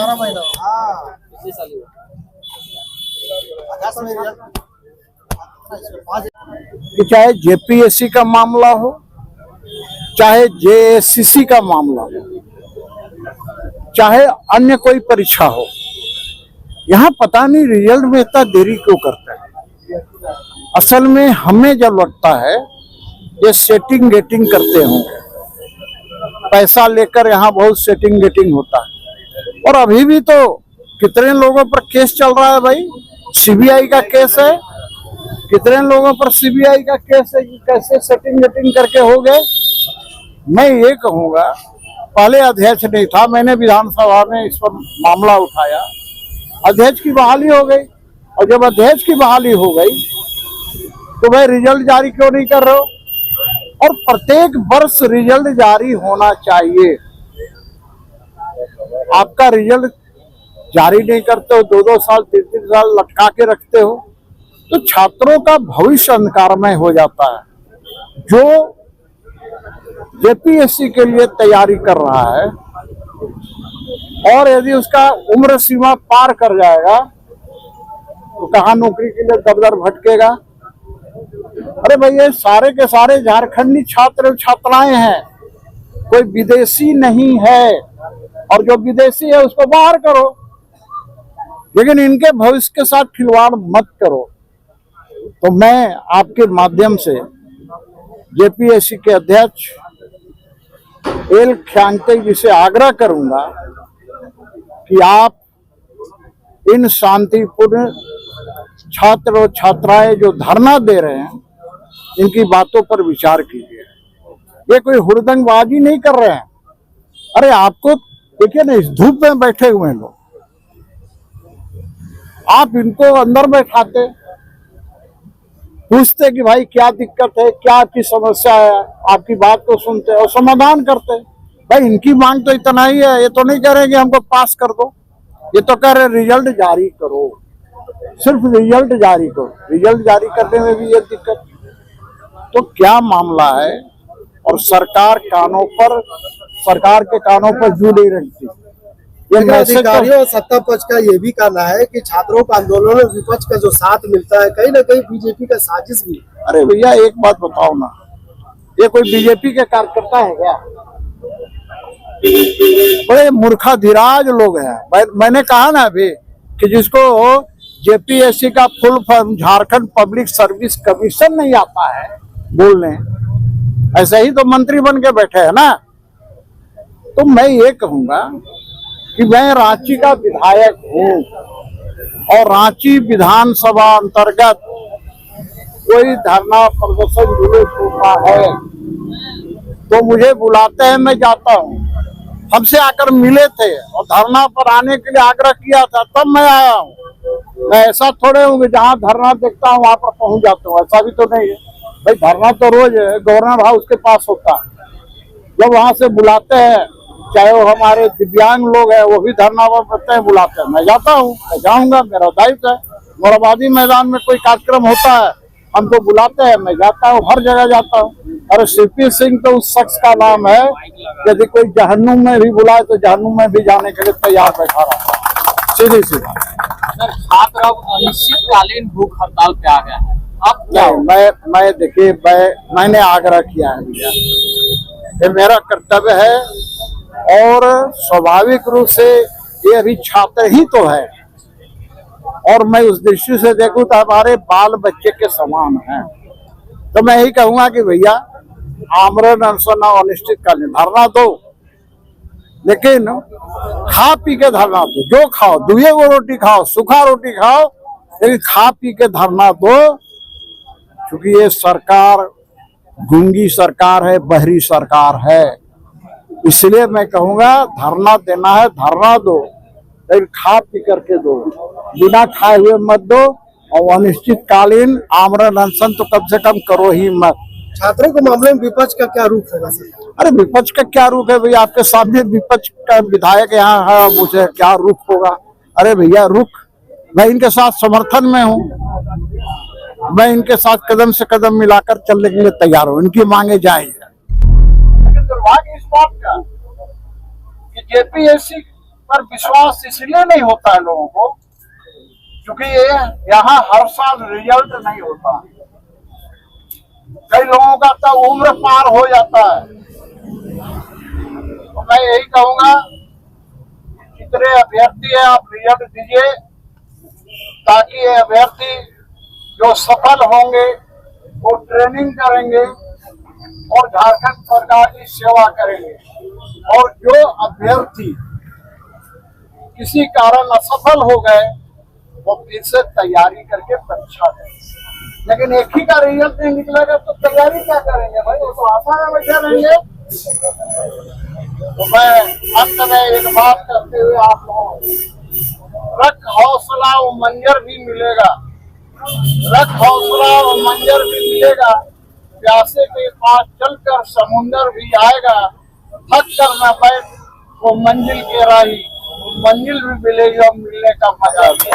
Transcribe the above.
12 महीना पिछले साल ही हुआ। कि चाहे जेपीएससी का मामला हो, चाहे जेएससीसी का मामला हो, चाहे अन्य कोई परीक्षा हो, यहाँ पता नहीं रिजल्ट में इतना देरी क्यों करते हैं। असल में हमें जब लगता है ये सेटिंग गेटिंग करते होंगे, पैसा लेकर यहाँ बहुत सेटिंग गेटिंग होता है। और अभी भी तो कितने लोगों पर केस चल रहा है भाई, सीबीआई का केस है, कितने लोगों पर सीबीआई का केस है कि कैसे सेटिंग गेटिंग करके हो गए। मैं ये कहूँगा, पहले अध्यक्ष नहीं था, मैंने विधानसभा में इस पर मामला उठाया, अध्यक्ष की बहाली हो गई, और जब अध्यक्ष की बहाली हो गई तो भाई रिजल्ट जारी क्यों नहीं कर रहे हो। और प्रत्येक वर्ष रिजल्ट जारी होना चाहिए। आपका रिजल्ट जारी नहीं करते हो, 2-2 साल 3-3 साल लटका के रखते हो, तो छात्रों का भविष्य अंधकारमय हो जाता है। जो जेपीएससी के लिए तैयारी कर रहा है और यदि उसका उम्र सीमा पार कर जाएगा तो कहाँ नौकरी के लिए दर दर भटकेगा। अरे भाई, ये सारे के सारे झारखंडी छात्र छात्राएं हैं, कोई विदेशी नहीं है, और जो विदेशी है उसको बाहर करो, लेकिन इनके भविष्य के साथ खिलवाड़ मत करो। तो मैं आपके माध्यम से जेपीएससी के अध्यक्ष एल ख्यांगते जी से आग्रह करूंगा कि आप इन शांतिपूर्ण छात्र और छात्राएं जो धरना दे रहे हैं, इनकी बातों पर विचार कीजिए। ये कोई हुड़दंगबाजी नहीं कर रहे हैं। अरे आपको देखिए ना, इस धूप में बैठे हुए लोग, आप इनको अंदर बैठाते, पूछते कि भाई क्या दिक्कत है, क्या आपकी समस्या है, आपकी बात को सुनते और समाधान करते। भाई इनकी मांग तो इतना ही है, ये तो नहीं कह रहे कि हमको पास कर दो, ये तो कह रहे रिजल्ट जारी करो, सिर्फ रिजल्ट जारी करो। रिजल्ट जारी करने में भी ये दिक्कत, तो क्या मामला है। और सरकार के कानों पर जू नहीं रखती। ये अधिकारियों और सत्ता पक्ष का ये भी कहना है कि छात्रों का आंदोलन में विपक्ष का जो साथ मिलता है, कहीं ना कहीं बीजेपी का साजिश भी। अरे भैया एक बात बताओ ना, ये कोई बीजेपी के कार्यकर्ता है क्या? बड़े मूर्खाधिराज लोग हैं। मैंने कहा ना अभी कि जिसको जेपीएससी का full form Jharkhand public service commission नहीं आता है बोलने, ऐसे ही तो मंत्री बन के बैठे हैं ना। तो मैं ये कहूंगा कि मैं रांची का विधायक हूँ और रांची विधानसभा अंतर्गत कोई धरना प्रदर्शन जुलूस होता है तो मुझे बुलाते हैं, मैं जाता हूँ। हमसे आकर मिले थे और धरना पर आने के लिए आग्रह किया था, तब मैं आया हूँ। मैं ऐसा थोड़े हूँ कि जहाँ धरना देखता हूँ वहां पर पहुंच जाता हूँ, ऐसा भी तो नहीं है भाई। धरना तो रोज गवर्नर हाउस के पास होता है, जब वहां से बुलाते हैं, चाहे वो हमारे दिव्यांग लोग हैं वो भी धरना पर बैठते हैं, बुलाते हैं, मैं जाता हूँ, मैं जाऊंगा, मेरा दायित्व है। मोराबादी मैदान में कोई कार्यक्रम होता है, हमको बुलाते हैं, मैं जाता हूँ, हर जगह जाता हूँ। और सीपी सिंह तो उस शख्स का नाम है, यदि कोई जहन्नुम में भी बुलाए तो जहन्नुम में भी जाने के लिए तैयार बैठा रहा है, सीधी सी बात। सर, छात्र अब अनिश्चितकालीन भूख हड़ताल पे आ गया है, अब क्या? मैं देखिए, मैंने आग्रह किया है भैया, ये मेरा कर्तव्य है और स्वाभाविक रूप से ये अभी छात्र ही तो है, और मैं उस दृष्टि से देखूं तो हमारे बाल बच्चे के समान हैं। तो मैं यही कहूंगा कि भैया आमरण अनशन और अनिश्चितकालीन धरना दो, लेकिन खा पी के धरना दो। जो खाओ, दुए को रोटी खाओ, सूखा रोटी खाओ, लेकिन खा पी के धरना दो। क्योंकि ये सरकार गूंगी सरकार है, बहरी सरकार है, इसलिए मैं कहूंगा धरना देना है धरना दो, लेकिन खा पी करके दो, बिना खाए हुए मत दो। और अनिश्चितकालीन आमरण अनशन तो कम से कम करो ही मत। छात्रों के मामले में विपक्ष का क्या रुख होगा सर? अरे विपक्ष का क्या रुख है भैया, आपके सामने विपक्ष का विधायक यहाँ है, मुझे क्या रुख होगा। अरे भैया रुख, मैं इनके साथ समर्थन में हूँ, मैं इनके साथ कदम से कदम मिलाकर चलने के लिए तैयार हूँ, इनकी मांगे जाएंगे। लेकिन दुर्भाग्य इस बात का कि जेपीएससी पर विश्वास इसलिए नहीं होता है लोगों को क्योंकि ये यहाँ हर साल रिजल्ट नहीं होता। कई लोगों का तो उम्र पार हो जाता है। तो मैं यही कहूंगा, जितने अभ्यर्थी है आप रिजल्ट दीजिए ताकि ये अभ्यर्थी जो सफल होंगे वो ट्रेनिंग करेंगे और झारखंड सरकार की सेवा करेंगे। और जो अभ्यर्थी किसी कारण असफल हो गए वो फिर से तैयारी करके परीक्षा दें। लेकिन एक ही का रिजल्ट नहीं निकलेगा तो तैयारी क्या करेंगे भाई, वो तो आशा में बैठे रहेंगे। तो मैं अंत में एक बात करते हुए आप लोगों, रख हौसला वो मंजर भी मिलेगा, रख हौसला वो मंजर भी मिलेगा, प्यासे के पास चलकर समुंदर भी आएगा, थक कर न बैठ वो मंजिल के राही, मंजिल भी मिलेगी और मिलने का मजा भी।